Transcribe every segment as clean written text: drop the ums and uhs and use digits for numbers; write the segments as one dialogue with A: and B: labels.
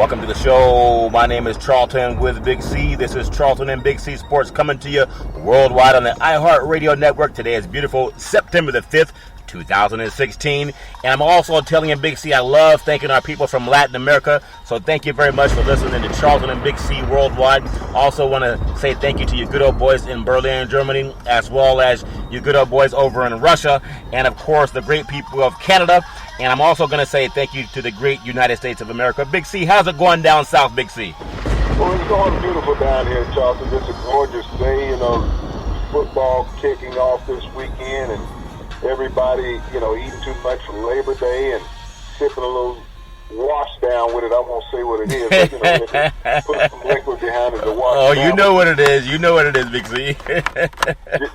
A: Welcome to the show. My name is Charlton with Big C. This is Charlton and Big C Sports coming to you worldwide on the iHeartRadio network. Today is beautiful September the 5th, 2016. And I'm also telling you, Big C, I love thanking our people from Latin America. So thank you very much for listening to Charlton and Big C worldwide. Also want to say thank you to you good old boys in Berlin, Germany, as well as you good old boys over in Russia. And of course, the great people of Canada. And I'm also going to say thank you to the great United States of America. Big C, how's it going down south, Big C?
B: Well, it's going beautiful down here, Charlton. It's a gorgeous day, football kicking off this weekend, and everybody, eating too much for Labor Day and sipping a little wash down with it. I won't say what it is, but, put some liquid behind it to wash
A: Oh,
B: down.
A: you know what it is. You know what it is, Big C.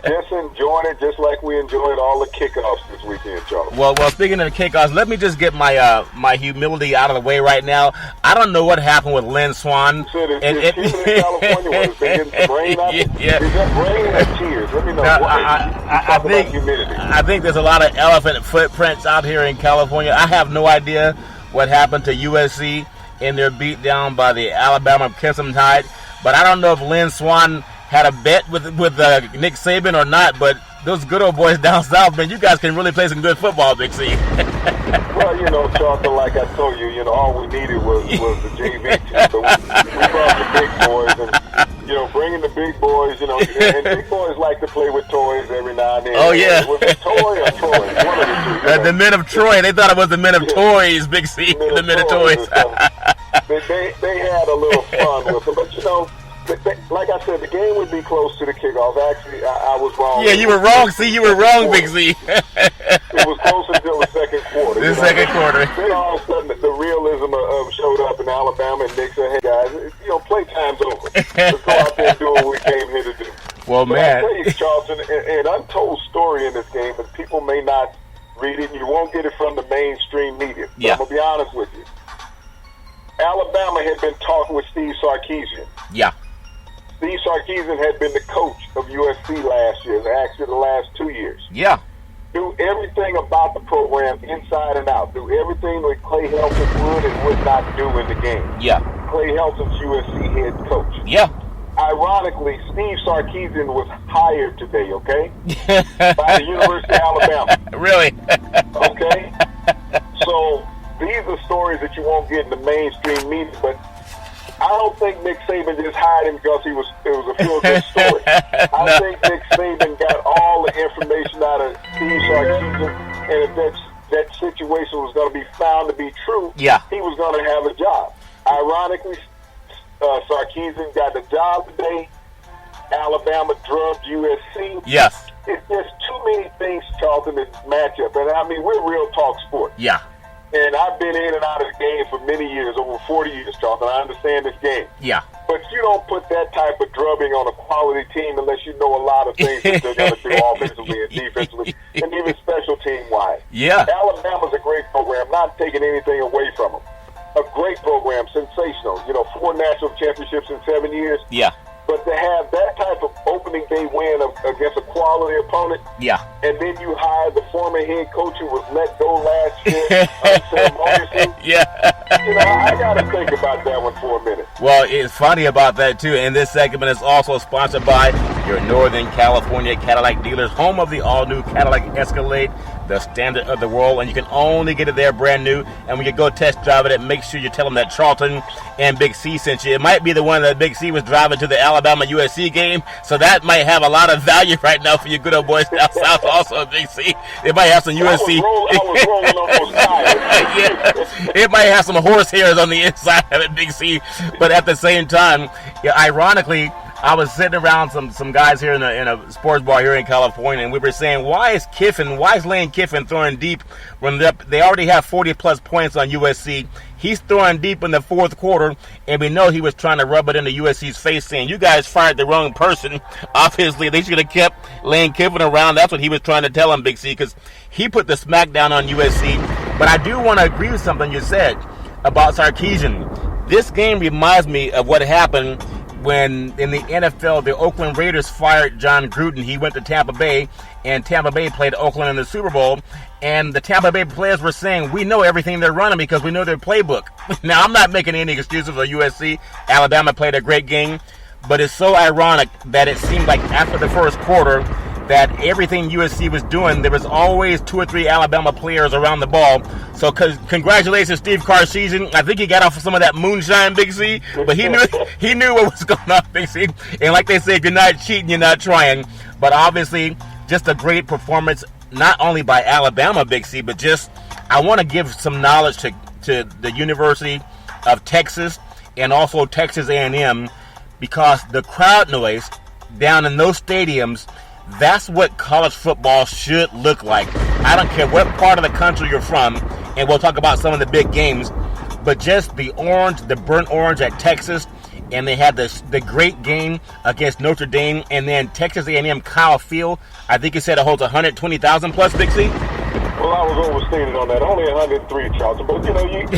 B: Just enjoying it just like we enjoyed all the kickoffs this weekend, Charles.
A: Well, speaking of the kickoffs, let me just get my humility out of the way right now. I don't know what happened with Lynn Swann.
B: You said it's humid in California where it's been getting some rain out there?
A: Yeah.
B: Is that rain or tears? Let me know.
A: I think there's a lot of elephant footprints out here in California. I have no idea what happened to USC in their beatdown by the Alabama Crimson Tide. But I don't know if Lynn Swann had a bet with Nick Saban or not, but those good old boys down south, man, you guys can really play some good football, Big C.
B: Well, Charlton, like I told you, all we needed was the JV team. So we brought the big boys, and, bringing the big boys, and big boys like to play with toys every now and then.
A: Oh, yeah.
B: Was it toy or Troy? One of the two.
A: The men of Troy, they thought it was the men of toys, Big C, the men of toys.
B: They had a little fun with them, but, like I said, the game would be close to the kickoff. Actually, I was wrong.
A: Yeah, you were wrong. See, you were wrong, Big C.
B: It was close until the second quarter.
A: Second quarter.
B: Then all of a sudden, the realism showed up in Alabama, and Nick said, "Hey guys, playtime's over. Let's go out there and do what we came here to do."
A: Well,
B: but
A: man,
B: I tell you, Charlton, an untold story in this game, and people may not read it. And you won't get it from the mainstream media. But I'm gonna be honest with you. Alabama had been talking with Steve Sarkisian.
A: Yeah.
B: Steve Sarkisian had been the coach of USC last year, actually the last 2 years.
A: Yeah.
B: Knew everything about the program inside and out. Knew everything that Clay Helton would and would not do in the game.
A: Yeah.
B: Clay Helton's USC head coach.
A: Yeah.
B: Ironically, Steve Sarkisian was hired today, okay? By the University of Alabama.
A: Really?
B: Okay? So these are stories that you won't get in the mainstream media, but I don't think Nick Saban just hired him because it was a feel-good story. I think Nick Saban got all the information out of Steve Sarkisian, and if that situation was going to be found to be true, he was going to have a job. Ironically, Sarkisian got the job today. Alabama drubbed USC.
A: Yes.
B: It's just too many things, Charlton, that match up. And I mean, we're real talk sport.
A: Yeah.
B: And I've been in and out of the game for many years, over 40 years, Charlton. I understand this game.
A: Yeah.
B: But you don't put that type of drubbing on a quality team unless you know a lot of things that they're going to do offensively and defensively, and even special team-wise.
A: Yeah.
B: Alabama's a great program, not taking anything away from them. A great program, sensational. 4 national championships in 7 years.
A: Yeah.
B: But to have that type of opening day win against a quality opponent, and then you hire the former head coach who was let go last year unceremoniously. I got to think about that one for a minute.
A: Well, it's funny about that, too. And this segment is also sponsored by your Northern California Cadillac dealers, home of the all-new Cadillac Escalade, the standard of the world, and you can only get it there brand new. And when you go test drive it, make sure you tell them that Charlton and Big C sent you. It might be the one that Big C was driving to the Alabama USC game, so that might have a lot of value right now for you good old boys down south also, Big C. It might have some USC.
B: I was rolling on those tires.
A: It might have some horse hairs on the inside of it, Big C. But at the same time, ironically, I was sitting around some guys here in a sports bar here in California, and we were saying, why is Lane Kiffin throwing deep when they already have 40-plus points on USC? He's throwing deep in the fourth quarter, and we know he was trying to rub it into USC's face, saying, you guys fired the wrong person. Obviously, they should have kept Lane Kiffin around. That's what he was trying to tell him, Big C, because he put the smackdown on USC. But I do want to agree with something you said about Sarkisian. This game reminds me of what happened when in the NFL, the Oakland Raiders fired John Gruden. He went to Tampa Bay, and Tampa Bay played Oakland in the Super Bowl. And the Tampa Bay players were saying, we know everything they're running because we know their playbook. Now, I'm not making any excuses for USC. Alabama played a great game. But it's so ironic that it seemed like after the first quarter that everything USC was doing, there was always 2 or 3 Alabama players around the ball. So congratulations, Steve Sarkisian. I think he got off of some of that moonshine, Big C. But he knew what was going on, Big C. And like they say, if you're not cheating, you're not trying. But obviously, just a great performance, not only by Alabama, Big C, but just I want to give some knowledge to the University of Texas and also Texas A&M, because the crowd noise down in those stadiums, that's what college football should look like. I don't care what part of the country you're from, and we'll talk about some of the big games, but just the orange, the burnt orange at Texas, and they had the great game against Notre Dame, and then Texas A&M Kyle Field, I think he said it holds 120,000 plus, Big C?
B: Well, I was overstated on that. Only 103, Charlton. But, you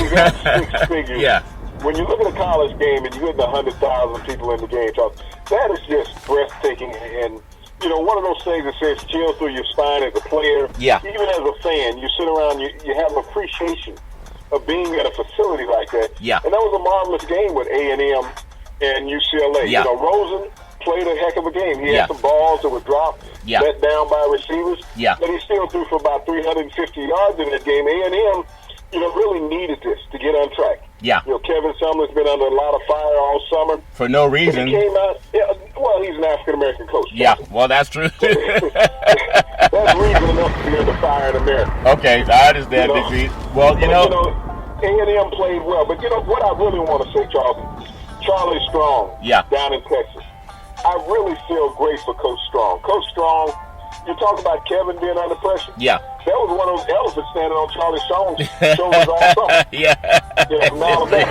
B: got 6 figures.
A: Yeah.
B: When you look at a college game and you're getting 100,000 people in the game, Charlton, that is just breathtaking. And, one of those things that says chill through your spine as a player.
A: Yeah.
B: Even as a fan, you sit around, you have appreciation of being at a facility like that.
A: Yeah.
B: And that was a marvelous game with A&M and UCLA.
A: Yeah.
B: Rosen played a heck of a game. He
A: Yeah.
B: had some balls that were dropped, let down by receivers.
A: Yeah.
B: But he still threw for about 350 yards in that game. A&M, really needed this to get on track.
A: Yeah.
B: Kevin Sumler's been under a lot of fire all summer.
A: For no reason.
B: He came out, he's an African-American coach.
A: Yeah, well, that's true.
B: That's reason enough to be under fire in America.
A: Okay, I understand, Big C. Well,
B: A&M played well. But, what I really want to say, Charlie Strong down in Texas. I really feel great for Coach Strong. Coach Strong, you talk about Kevin being under pressure.
A: Yeah.
B: That was one of those elephants standing on Charlie Strong's shoulders all summer. From Alabama.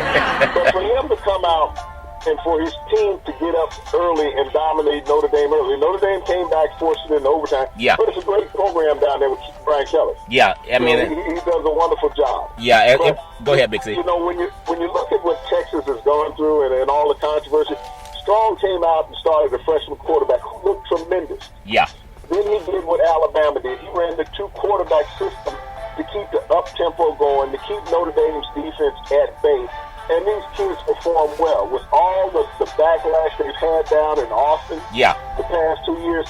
B: But for him to come out and for his team to get up early and dominate Notre Dame early. Notre Dame came back, forced it into overtime.
A: Yeah.
B: But it's a great program down there with Brian Kelly.
A: Yeah, I mean,
B: he does a wonderful job.
A: Yeah, go ahead, Big C.
B: When you look at what Texas has gone through and all the controversy, Strong came out and started a freshman quarterback who looked tremendous.
A: Yeah.
B: Then he did what Alabama did. He ran the 2-quarterback system to keep the up-tempo going, to keep Notre Dame's defense at bay. And these kids perform well. With all the backlash they've had down in Austin the past 2 years,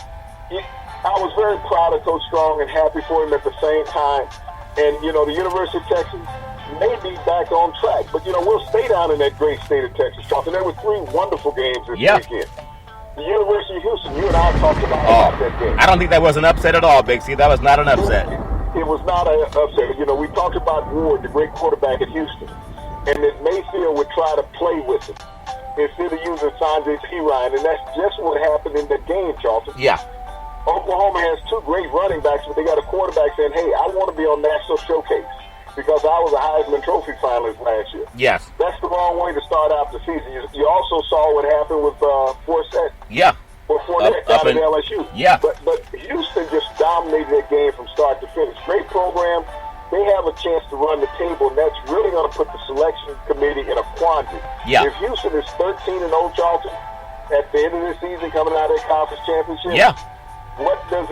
B: I was very proud of Coach Strong and happy for him at the same time. And, the University of Texas may be back on track. But, we'll stay down in that great state of Texas, Charlton. There were 3 wonderful games this weekend. The University of Houston, you and I talked about that game.
A: I don't think that was an upset at all, Big C. That was not an upset.
B: It was not an upset. We talked about Ward, the great quarterback at Houston, and that Mayfield would try to play with him instead of using Sanjay P. Ryan, and that's just what happened in the game, Charlton.
A: Yeah.
B: Oklahoma has 2 great running backs, but they got a quarterback saying, hey, I want to be on National Showcase because I was a Heisman Trophy finalist last year.
A: Yes.
B: That's the wrong way to start out the season. You also saw what happened with Forsett.
A: Yeah.
B: Or Fournette down at LSU.
A: Yeah.
B: But Houston just dominated that game from start to finish. Great program. They have a chance to run the table, and that's really going to put the selection committee in a quandary.
A: Yeah.
B: If Houston is 13-0, Charlton, at the end of the season coming out of their conference championship, what does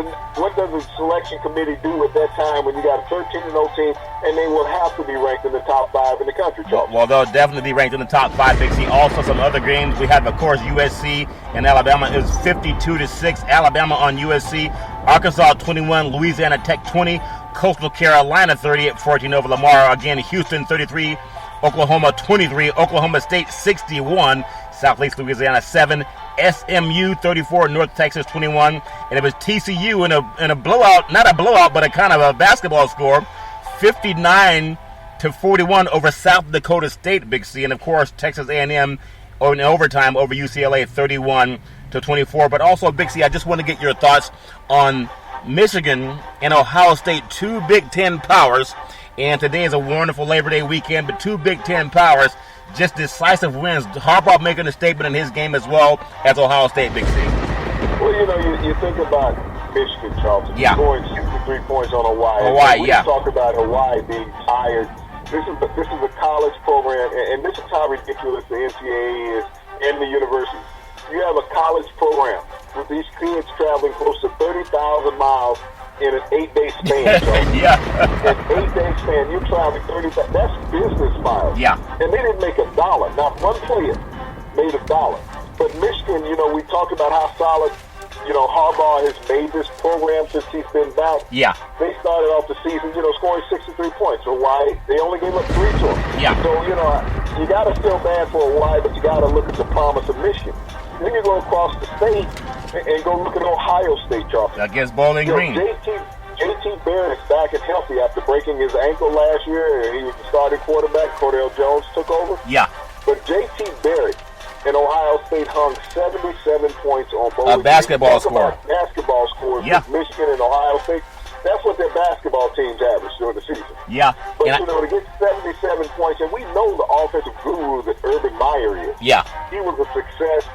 B: the selection committee do at that time when you got a 13-0 team and they will have to be ranked in the top 5 in the country, Charlton?
A: Well, they'll definitely be ranked in the top 5, Big C. Also, some other games we have, of course, USC and Alabama is 52-6. Alabama on USC, Arkansas 21, Louisiana Tech 20, Coastal Carolina 30-14 over Lamar. Again, Houston 33, Oklahoma 23, Oklahoma State 61, Southeast Louisiana 7. SMU 34, North Texas 21, and it was TCU in a blowout, not a blowout, but a kind of a basketball score, 59-41 over South Dakota State, Big C, and of course Texas A&M in overtime over UCLA 31-24. But also, Big C, I just want to get your thoughts on Michigan and Ohio State, 2 Big Ten powers, and today is a wonderful Labor Day weekend, but 2 Big Ten powers. Just decisive wins. Harbaugh making a statement in his game as well as Ohio State, Big C.
B: Well, you think about Michigan, Charlton.
A: Yeah.
B: Scoring 63 points on Hawaii.
A: We
B: talk about Hawaii being tired. This is a college program, and this is how ridiculous the NCAA is and the university. you have a college program with these kids traveling close to 30,000 miles in an 8-day span. So
A: yeah.
B: an 8-day span, you're traveling 30,000. That's business miles.
A: Yeah.
B: And they didn't make $1. Not one player made $1. But Michigan, we talked about how solid, Harbaugh has made this program since he's been back.
A: Yeah.
B: They started off the season, scoring 63 points. So why? They only gave up 3 to him.
A: Yeah.
B: So, you got to feel bad for Hawaii, but you got to look at the promise of Michigan. Then you go across the state and go look at Ohio State, Charlton.
A: Against Bowling Green.
B: JT Barrett is back and healthy after breaking his ankle last year. He was the starting quarterback. Cordell Jones took over.
A: Yeah.
B: But JT Barrett and Ohio State hung 77 points on Bowling Green.
A: Basketball score.
B: Basketball scores
A: Yeah.
B: with Michigan and Ohio State. That's what their basketball teams average during the season.
A: Yeah.
B: But, to get 77 points, and we know the offensive guru that Urban Meyer is.
A: Yeah.
B: He was a success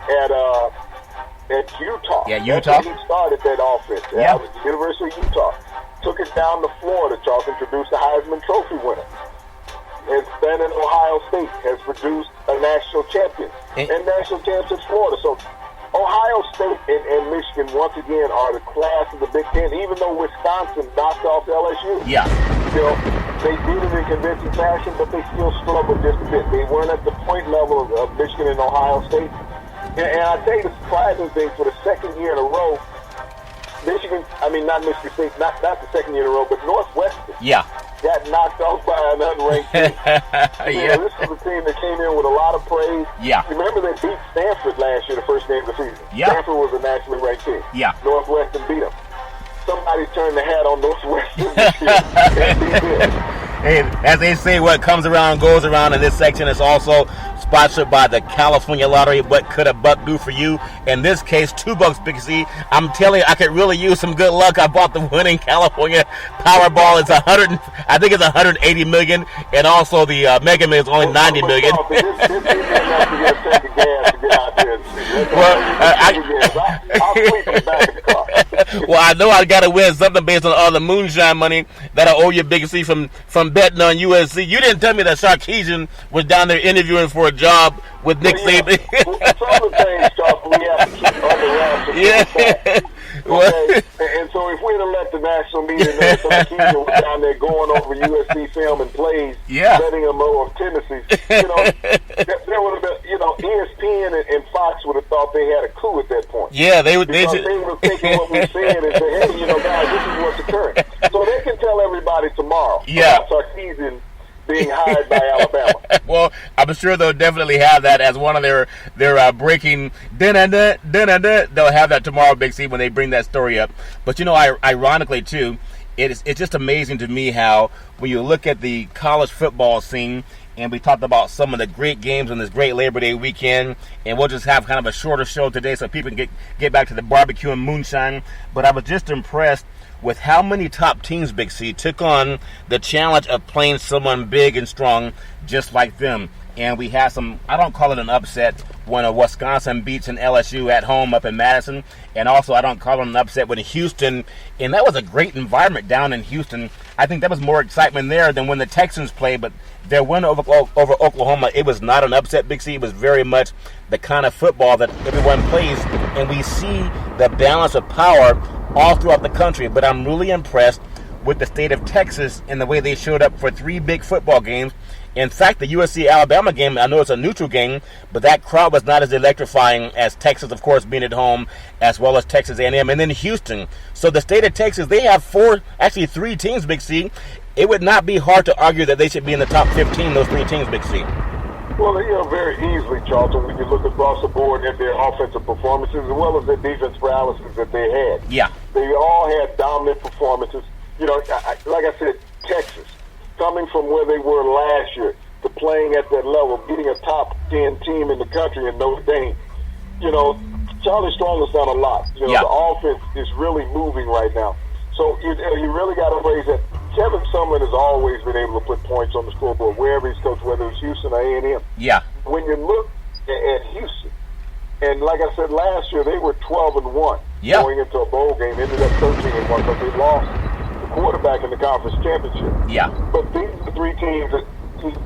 B: at Utah.
A: Yeah, Utah.
B: That's where he started that offense.
A: Yeah.
B: At the University of Utah. Took it down to Florida. Charles introduced the Heisman Trophy winner. Has been in Ohio State, has produced a national champion and national champions in Florida. So Ohio State and Michigan, once again, are the class of the Big Ten, even though Wisconsin knocked off LSU.
A: Yeah.
B: They did it in convincing fashion, but they still struggled just a bit. They weren't at the point level of Michigan and Ohio State. And I tell you the surprising thing, for the second year in a row, not Michigan State, not the second year in a row, but Northwestern got knocked off by an unranked team. This is a team that came in with a lot of praise.
A: Yeah.
B: Remember they beat Stanford last year, the first game of the season.
A: Yeah.
B: Stanford was a nationally ranked team.
A: Yeah.
B: Northwestern beat them. Somebody turned the hat on Northwestern this year and beat them.
A: Hey, as they say, what comes around goes around. In this section is also sponsored by the California Lottery. What could a buck do for you? In this case, $2, Big C. I'm telling you, I could really use some good luck. I bought the winning California Powerball. It's I think it's 180 million, and also the Mega Million is only 90 million. Well, I know I got to win something based on all the moonshine money that I owe you, Big C, from betting on USC. You didn't tell me that Sarkisian was down there interviewing for a job with Nick Saban.
B: Some of the things, Charles, we have to keep on the wraps.
A: Yeah.
B: Okay? And so if we'd have let the national media know that Sarkisian was down there going over USC film and plays, betting them over tendencies, there would have been, ESPN and Fox would have thought they had a coup at that point.
A: Yeah, they would.
B: Because they would have taken what we said and said, hey, guys, this is what's occurring. So they can tell everybody tomorrow about Sarkisian being hired by Alabama.
A: Well, I'm sure they'll definitely have that as one of their breaking da-da-da. They'll have that tomorrow, Big C, when they bring that story up. But ironically too, it's just amazing to me how when you look at the college football scene, and we talked about some of the great games on this great Labor Day weekend, and we'll just have kind of a shorter show today so people can get back to the barbecue and moonshine. But I was just impressed with how many top teams, Big C, took on the challenge of playing someone big and strong just like them. And we had some, I don't call it an upset, when Wisconsin beats an LSU at home up in Madison. And also I don't call it an upset when Houston, and that was a great environment down in Houston. I think that was more excitement there than when the Texans played, but their win over Oklahoma, it was not an upset, Big C. It was very much the kind of football that everyone plays, and we see the balance of power all throughout the country. But I'm really impressed with the state of Texas and the way they showed up for 3 big football games. In fact, the USC-Alabama game, I know it's a neutral game, but that crowd was not as electrifying as Texas, of course, being at home, as well as Texas A&M, and then Houston. So the state of Texas, they have 3 teams, Big C. It would not be hard to argue that they should be in the top 15, those 3 teams, Big C.
B: Well, very easily, Charlton, when you look across the board at their offensive performances as well as their defense paralysis that they had.
A: Yeah.
B: They all had dominant performances. Like I said, Texas, coming from where they were last year to playing at that level, beating a top 10 team in the country in Notre Dame. Charlie Strong has done a lot. The offense is really moving right now. So you really got to raise that. Kevin Sumlin has always been able to put points on the scoreboard wherever he's coached, whether it's Houston or A&M.
A: Yeah.
B: When you look at Houston, and like I said last year, they were 12-1 going into a bowl game, ended up 13-1 because they lost the quarterback in the conference championship.
A: Yeah.
B: But these are the 3 teams that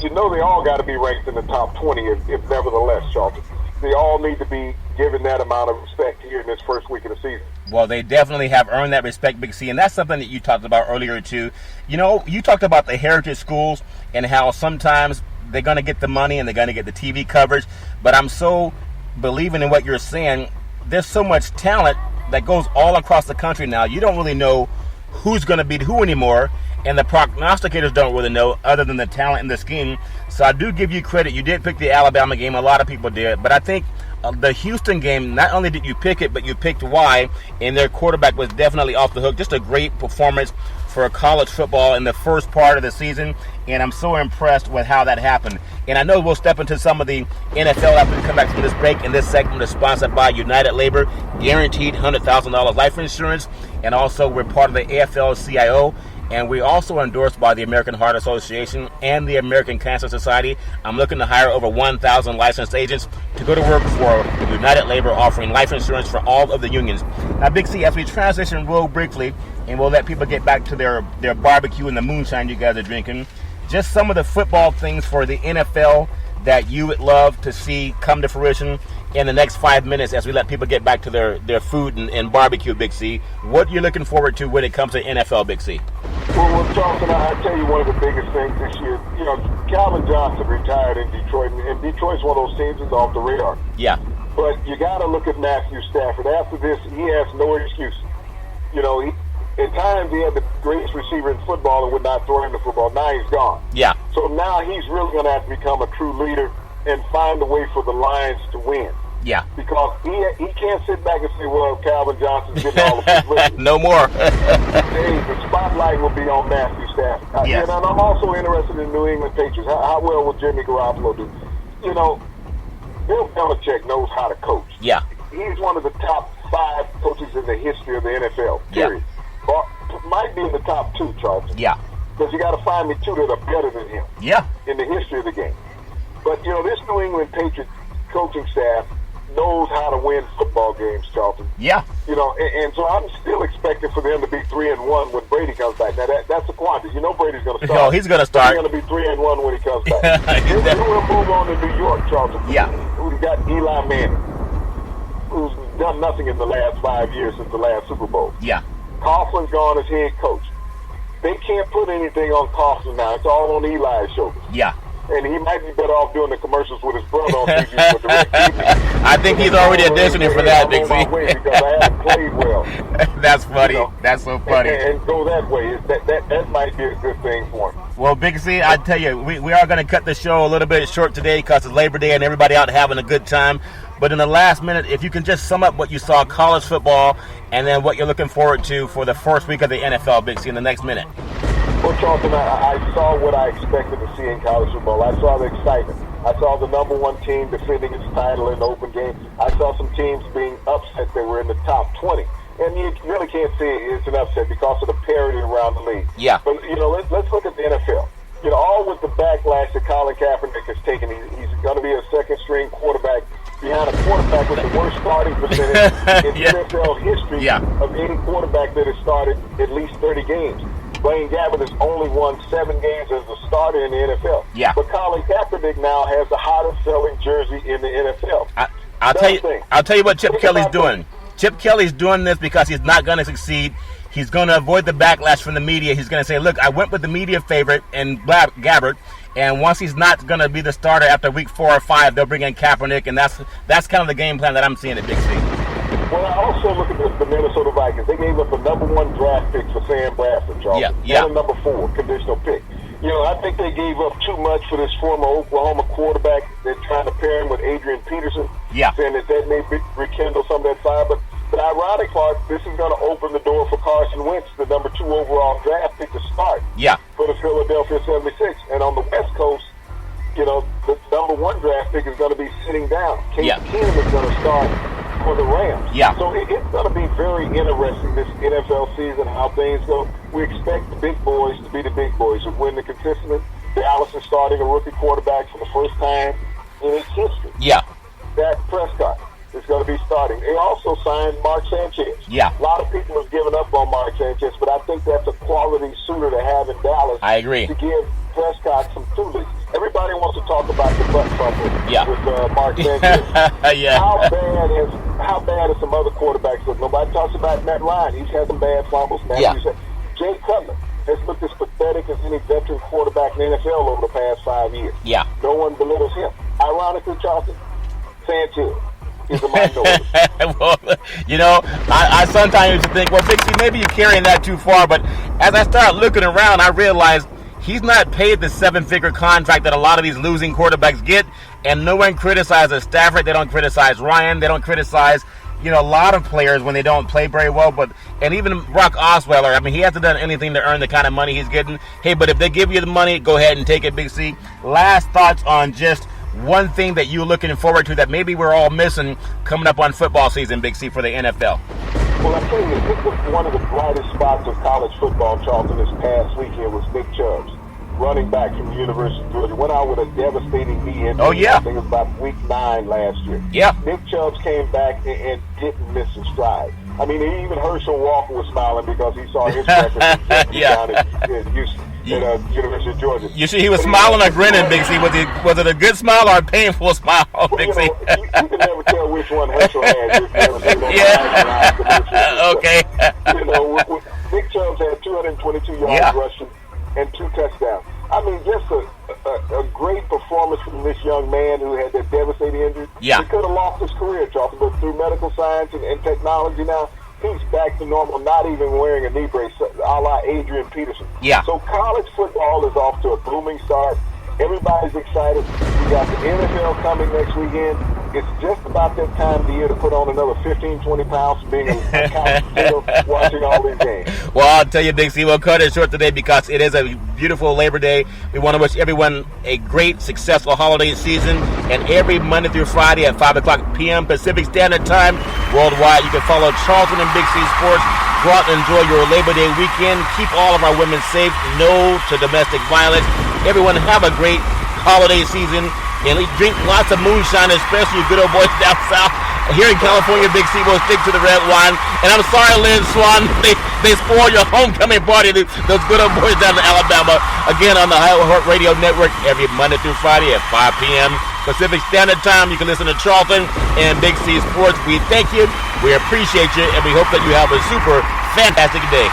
B: they all got to be ranked in the top 20 if nevertheless, Charlton. They all need to be given that amount of respect here in this first week of the season.
A: Well, they definitely have earned that respect, Big C, and that's something that you talked about earlier, too. You know, you talked about the heritage schools and how sometimes they're going to get the money and they're going to get the TV coverage, but I'm so believing in what you're saying. There's so much talent that goes all across the country now. You don't really know who's going to beat who anymore, and the prognosticators don't really know other than the talent and the scheme. So I do give you credit. You did pick the Alabama game. A lot of people did. But I think the Houston game, not only did you pick it, but you picked why, and their quarterback was definitely off the hook. Just a great performance for college football in the first part of the season, and I'm so impressed with how that happened. And I know we'll step into some of the NFL after we come back from this break, and this segment is sponsored by United Labor, guaranteed $100,000 life insurance, and also we're part of the AFL-CIO, and we're also endorsed by the American Heart Association and the American Cancer Society. I'm looking to hire over 1,000 licensed agents to go to work for United Labor, offering life insurance for all of the unions. Now, Big C, as we transition real briefly, and we'll let people get back to their barbecue and the moonshine you guys are drinking, just some of the football things for the NFL that you would love to see come to fruition in the next 5 minutes as we let people get back to their food and barbecue, Big C. What you're looking forward to when it comes to NFL, Big C?
B: Well, Charlton, I'll tell you one of the biggest things this year. You know, Calvin Johnson retired in Detroit, and Detroit's one of those teams that's off the radar.
A: Yeah.
B: But you got to look at Matthew Stafford. After this, he has no excuse. You know, at times he had the greatest receiver in football and would not throw him the football. Now he's gone.
A: Yeah.
B: So now he's really going to have to become a true leader and find a way for the Lions to win.
A: Yeah.
B: Because he can't sit back and say, well, Calvin Johnson's getting all the publicity.
A: No more.
B: The spotlight will be on Matthew Stafford.
A: Yes.
B: And I'm also interested in New England Patriots. How well will Jimmy Garoppolo do? You know, Bill Belichick knows how to coach.
A: Yeah.
B: He's one of the top 5 coaches in the history of the NFL, period.
A: Yeah.
B: Or might be in the top 2, Charlton.
A: Yeah.
B: Because you got to find me 2 that are better than him.
A: Yeah.
B: In the history of the game. But, you know, this New England Patriots coaching staff knows how to win football games, Charlton.
A: Yeah.
B: You know, and so I'm still expecting for them to be 3-1 when Brady comes back. Now, that's a quantity. You know Brady's going to start.
A: Oh, he's going to start.
B: He's going to be 3-1 when he comes back. Then we'll move on to New York, Charlton.
A: Yeah.
B: We've got Eli Manning, who's done nothing in the last 5 years since the last Super Bowl.
A: Yeah.
B: Coughlin's gone as head coach. They can't put anything on Coughlin now. It's all on Eli's shoulders.
A: Yeah.
B: And he might be better off doing the commercials with his brother on TV for DirecTV.
A: I think he's already auditioning for that, Big C.
B: Because I haven't played well.
A: That's funny.
B: You know,
A: that's so funny.
B: And go that way. That might be a good thing for him.
A: Well, Big C, I tell you, we are going to cut the show a little bit short today because it's Labor Day and everybody out having a good time. But in the last minute, if you can just sum up what you saw college football and then what you're looking forward to for the first week of the NFL, Big C, in the next minute.
B: Well, Charlton, I saw what I expected to see in college football. I saw the excitement. I saw the number 1 team defending its title in the open game. I saw some teams being upset that were in the top 20. And you really can't say it's an upset because of the parity around the league.
A: Yeah.
B: But, you know, let's look at the NFL. You know, all with the backlash that Colin Kaepernick has taken, he's going to be a second-string quarterback behind a quarterback with the worst starting percentage in NFL history of any quarterback that has started at least 30 games. Blaine Gabbert has only won 7 games as a starter in the NFL.
A: Yeah.
B: But Colin Kaepernick now has the hottest selling jersey in the NFL.
A: I'll tell you what Chip Kelly's doing. Chip Kelly's doing this because he's not going to succeed. He's going to avoid the backlash from the media. He's going to say, look, I went with the media favorite and Gabbert, and once he's not going to be the starter after week 4 or 5, they'll bring in Kaepernick, and that's kind of the game plan that I'm seeing at Big C.
B: Well, I also look at the Minnesota Vikings. They gave up a number 1 draft pick for Sam Bradford, Charles.
A: Yeah.
B: And a number 4 conditional pick. You know, I think they gave up too much for this former Oklahoma quarterback. They're trying to pair him with Adrian Peterson.
A: Yeah.
B: Saying that may rekindle some of that fire. But the ironic part, this is going to open the door for Carson Wentz, the number 2 overall draft pick, to start for the Philadelphia 76. And on the West Coast, you know, the number 1 draft pick is going to be sitting down. Case Keenum is going to start for the Rams.
A: Yeah.
B: So it's going to be very interesting this NFL season, how things go. We expect the big boys to be the big boys who win the consistent. Dallas is starting a rookie quarterback for the first time in its history.
A: Yeah.
B: Dak Prescott is going to be starting. They also signed Mark Sanchez.
A: Yeah.
B: A lot of people have given up on Mark Sanchez, but I think that's a quality suitor to have in Dallas.
A: I agree.
B: To give Prescott some tools. Everybody wants to talk about the butt fumble with Mark Sanchez.
A: Yeah.
B: How bad are some other quarterbacks? Look, nobody talks about Matt Ryan. He's had some bad fumbles. Jay Cutler has looked as pathetic as any veteran quarterback in the NFL over the past 5 years.
A: Yeah.
B: No one belittles him. Ironically, Charlton, Sanchez is a minority.
A: Well, I sometimes used to think, well, Big C, maybe you're carrying that too far. But as I started looking around, I realized he's not paid the 7-figure contract that a lot of these losing quarterbacks get. And no one criticizes Stafford. They don't criticize Ryan. They don't criticize, a lot of players when they don't play very well. And even Brock Osweiler, I mean, he hasn't done anything to earn the kind of money he's getting. Hey, but if they give you the money, go ahead and take it, Big C. Last thoughts on just one thing that you're looking forward to that maybe we're all missing coming up on football season, Big C, for the NFL?
B: Well, I tell you, I think one of the brightest spots of college football, Charlton, this past weekend was Nick Chubbs, running back from the University of Georgia. Went out with a devastating knee injury.
A: Oh, yeah.
B: I think it was about week 9 last year.
A: Yeah.
B: Nick Chubbs came back and didn't miss a stride. I mean, even Herschel Walker was smiling because he saw his record down at Houston. At University of Georgia.
A: You see, he was smiling or grinning, Big C. Was it a good smile or a painful smile, Big C?
B: You can never tell which one Herschel had.
A: Okay.
B: Nick Chubbs had 222 yards rushing and 2 touchdowns. I mean, just a great performance from this young man who had that devastating injury.
A: Yeah.
B: He could have lost his career, Charlton, but through medical science and technology now, he's back to normal, not even wearing a knee brace, a la Adrian Peterson.
A: Yeah.
B: So college football is off to a booming start. Everybody's excited. We got the NFL coming next weekend. It's just about that time of the year to put on another 15, 20 pounds from being a couch potato watching all these games.
A: Well, I'll tell you, Big C, we'll cut it short today because it is a beautiful Labor Day. We want to wish everyone a great, successful holiday season. And every Monday through Friday at 5 o'clock p.m. Pacific Standard Time worldwide, you can follow Charlton and Big C Sports. Go out and enjoy your Labor Day weekend. Keep all of our women safe. No to domestic violence. Everyone have a great holiday season. And drink lots of moonshine, especially you good old boys down south. Here in California, Big C will stick to the red wine. And I'm sorry, Lynn Swan, they spoil your homecoming party, those good old boys down in Alabama. Again, on the iHeart Radio Network, every Monday through Friday at 5 p.m. Pacific Standard Time. You can listen to Charlton and Big C Sports. We thank you, we appreciate you, and we hope that you have a super fantastic day.